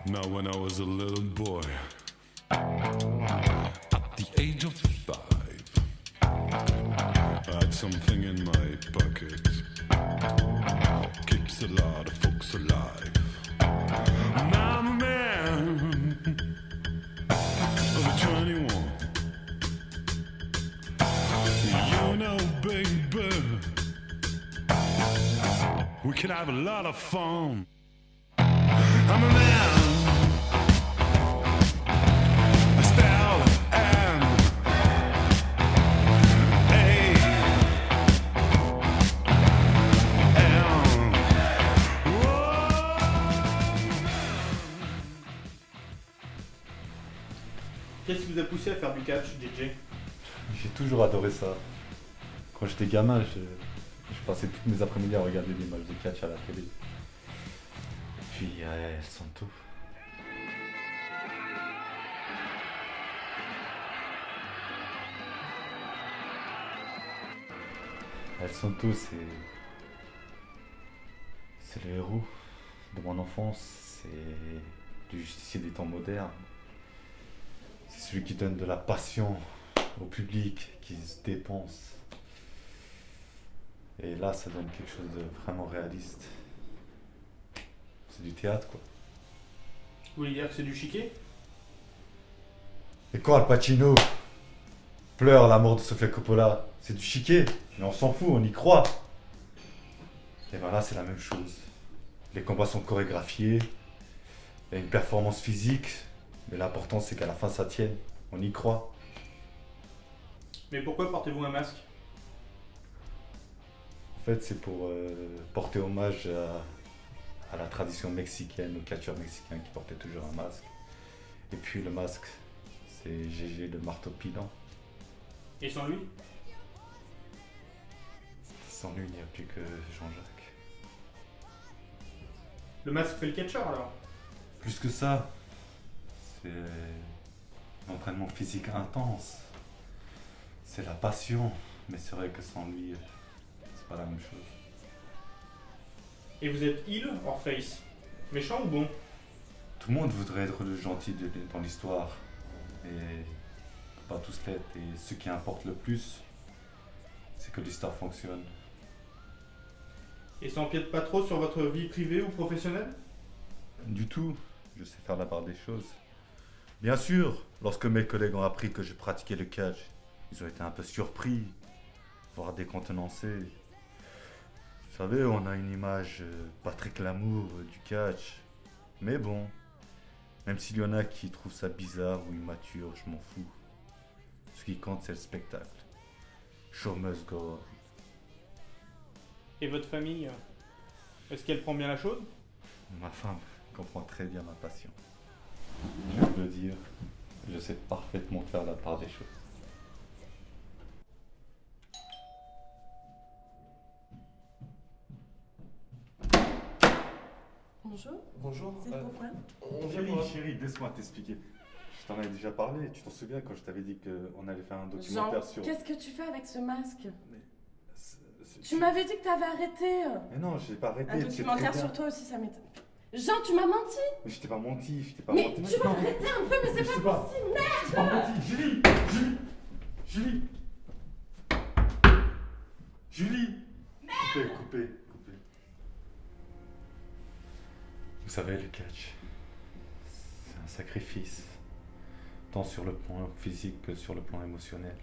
Now when I was a little boy, at the age of 5, I had something in my pocket, keeps a lot of folks alive. Now I'm a man of 21. You know, baby, we can have a lot of fun. I'm a man. Qu'est-ce qui vous a poussé à faire du catch, DJ? J'ai toujours adoré ça. Quand j'étais gamin, je passais toutes mes après-midi à regarder des matchs de catch à la télé. Puis elles sont tout. El Santo, c'est le héros de mon enfance, c'est le justicier des temps modernes. C'est celui qui donne de la passion au public, qui se dépense. Et là, ça donne quelque chose de vraiment réaliste. C'est du théâtre, quoi. Vous voulez dire que c'est du chiquet? Et quand Al Pacino pleure la mort de Sofia Coppola, c'est du chiquet, mais on s'en fout, on y croit. Et ben là, c'est la même chose. Les combats sont chorégraphiés, il y a une performance physique, mais l'important c'est qu'à la fin ça tienne, on y croit. Mais pourquoi portez-vous un masque? En fait, c'est pour porter hommage à la tradition mexicaine, aux catcheurs mexicains qui portaient toujours un masque. Et puis le masque, c'est GG, le marteau pilon. Et sans lui? Sans lui, il n'y a plus que Jean-Jacques. Le masque fait le catcheur alors? Plus que ça, c'est l'entraînement physique intense. C'est la passion, mais c'est vrai que sans lui, c'est pas la même chose. Et vous êtes heel or face? Méchant ou bon? Tout le monde voudrait être le gentil dans l'histoire, mais pas tous l'être. Et ce qui importe le plus, c'est que l'histoire fonctionne. Et ça empiète pas trop sur votre vie privée ou professionnelle? Du tout, je sais faire la part des choses. Bien sûr, lorsque mes collègues ont appris que je pratiquais le catch, ils ont été un peu surpris, voire décontenancés. Vous savez, on a une image pas très glamour du catch. Mais bon, même s'il y en a qui trouvent ça bizarre ou immature, je m'en fous. Ce qui compte, c'est le spectacle. Show must go on. Et votre famille, est-ce qu'elle prend bien la chose? Ma femme comprend très bien ma passion. Je peux le dire, je sais parfaitement faire la part des choses. Bonjour. Bonjour. C'est pourquoi? Chérie, laisse-moi t'expliquer. Je t'en avais déjà parlé. Tu t'en souviens quand je t'avais dit qu'on allait faire un documentaire sur... Qu'est-ce que tu fais avec ce masque? Mais Tu m'avais dit que t'avais arrêté. Mais non, j'ai pas arrêté. Un documentaire sur toi aussi, ça m'étonne. Jean, tu m'as menti. Mais je t'ai pas menti, Mais tu vas arrêter un peu, mais c'est pas possible, merde. Je t'ai pas menti. Julie Coupez. Vous savez, le catch, c'est un sacrifice, tant sur le plan physique que sur le plan émotionnel.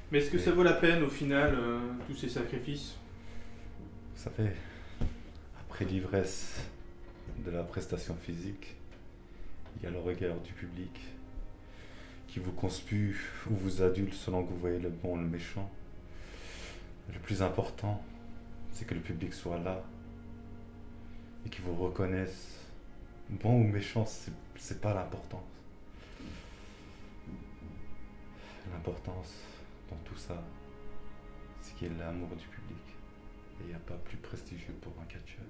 Mais est-ce que ça vaut la peine au final, tous ces sacrifices? Vous savez, après l'ivresse de la prestation physique, il y a le regard du public qui vous conspue ou vous adule selon que vous voyez le bon ou le méchant. Le plus important, c'est que le public soit là et qu'il vous reconnaisse. Bon ou méchant, c'est pas l'importance. L'importance dans tout ça, c'est qu'il y ait l'amour du public. Et il n'y a pas plus prestigieux pour un catcheur.